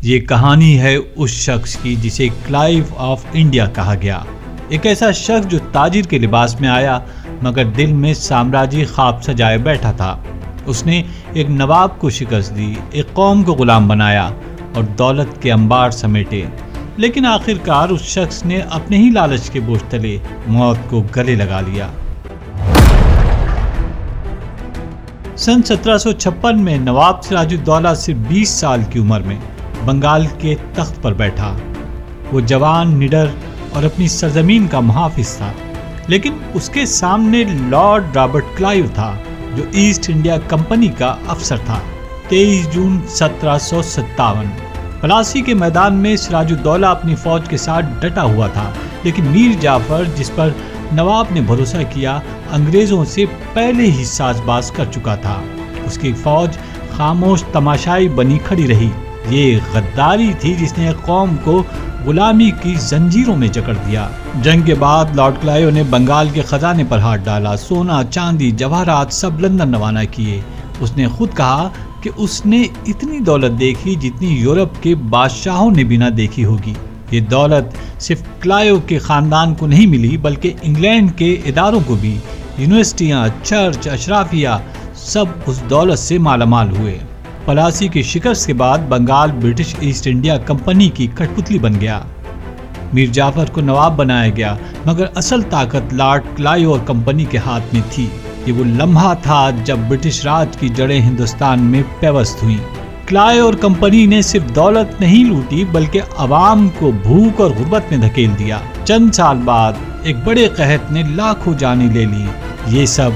یہ کہانی ہے اس شخص کی جسے کلائیو آف انڈیا کہا گیا، ایک ایسا شخص جو تاجر کے لباس میں آیا مگر دل میں سامراجی خواب سجائے بیٹھا تھا۔ اس نے ایک نواب کو شکست دی، ایک قوم کو غلام بنایا اور دولت کے انبار سمیٹے، لیکن آخرکار اس شخص نے اپنے ہی لالچ کے بوجھ تلے موت کو گلے لگا لیا۔ سن 1756 میں نواب سراج الدولہ صرف 20 سال کی عمر میں بنگال کے تخت پر بیٹھا۔ وہ جوان، نڈر اور اپنی سرزمین کا محافظ تھا، لیکن اس کے سامنے لارڈ رابرٹ کلائیو تھا جو ایسٹ انڈیا کمپنی کا افسر تھا۔ 23 جون 1757 پلاسی کے میدان میں سراج الدولہ اپنی فوج کے ساتھ ڈٹا ہوا تھا، لیکن میر جعفر، جس پر نواب نے بھروسہ کیا، انگریزوں سے پہلے ہی ساز باز کر چکا تھا۔ اس کی فوج خاموش تماشائی بنی کھڑی رہی۔ یہ غداری تھی جس نے قوم کو غلامی کی زنجیروں میں جکڑ دیا۔ جنگ کے بعد لارڈ کلائیو نے بنگال کے خزانے پر ہاتھ ڈالا، سونا، چاندی، جواہرات سب لندن روانہ کیے۔ اس نے خود کہا کہ اس نے اتنی دولت دیکھی جتنی یورپ کے بادشاہوں نے بھی نہ دیکھی ہوگی۔ یہ دولت صرف کلائیو کے خاندان کو نہیں ملی بلکہ انگلینڈ کے اداروں کو بھی۔ یونیورسٹیاں، چرچ، اشرافیہ سب اس دولت سے مالا مال ہوئے۔ پلاسی کی شکست کے بعد Bengal British East India company کی کٹھ پتلی بن گیا۔ میر جعفر کو نواب بنایا گیا، مگر اصل طاقت لارڈ کلائیو اور کمپنی کے ہاتھ میں تھی۔ یہ وہ لمحہ تھا جب برٹش راج کی جڑیں ہندوستان میں پیوست ہوئیں۔ کلائیو اور کمپنی نے صرف دولت نہیں لوٹی بلکہ عوام کو بھوک اور غربت میں دھکیل دیا۔ چند سال بعد ایک بڑے قحط نے لاکھوں جانیں لے لی۔ یہ سب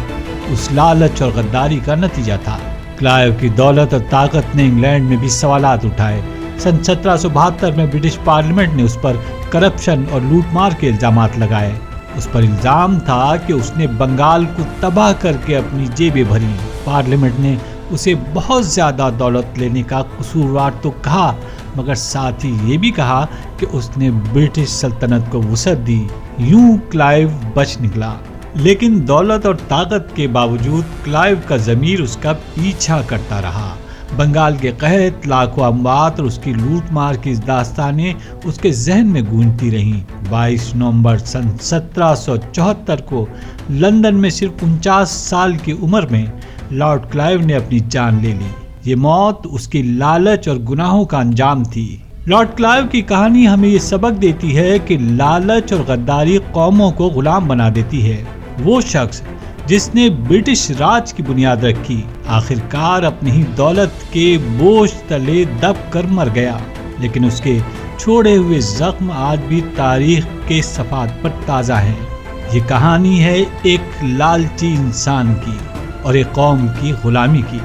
اس لالچ اور غداری کا نتیجہ تھا۔ کلائیو کی دولت اور طاقت نے انگلینڈ میں بھی سوالات اٹھائے۔ سن 1772 میں برٹش پارلیمنٹ نے اس پر کرپشن اور لوٹ مار کے الزامات لگائے۔ اس پر الزام تھا کہ اس نے بنگال کو تباہ کر کے اپنی جیبیں بھری۔ پارلیمنٹ نے اسے بہت زیادہ دولت لینے کا قصوروار تو کہا، مگر ساتھ ہی یہ بھی کہا کہ اس نے برٹش سلطنت کو وسعت دی۔ یوں کلائیو بچ نکلا، لیکن دولت اور طاقت کے باوجود کلائیو کا ضمیر اس کا پیچھا کرتا رہا۔ بنگال کے قحط، لاکھوں اموات اور اس کی لوٹ مار کی داستانیں اس کے ذہن میں گونجتی رہیں۔ 22 نومبر سن 1774 کو لندن میں صرف 49 سال کی عمر میں لارڈ کلائیو نے اپنی جان لے لی۔ یہ موت اس کی لالچ اور گناہوں کا انجام تھی۔ لارڈ کلائیو کی کہانی ہمیں یہ سبق دیتی ہے کہ لالچ اور غداری قوموں کو غلام بنا دیتی ہے۔ وہ شخص جس نے برٹش راج کی بنیاد رکھی، آخرکار اپنی ہی دولت کے بوجھ تلے دب کر مر گیا، لیکن اس کے چھوڑے ہوئے زخم آج بھی تاریخ کے صفحات پر تازہ ہیں۔ یہ کہانی ہے ایک لالچی انسان کی اور ایک قوم کی غلامی کی۔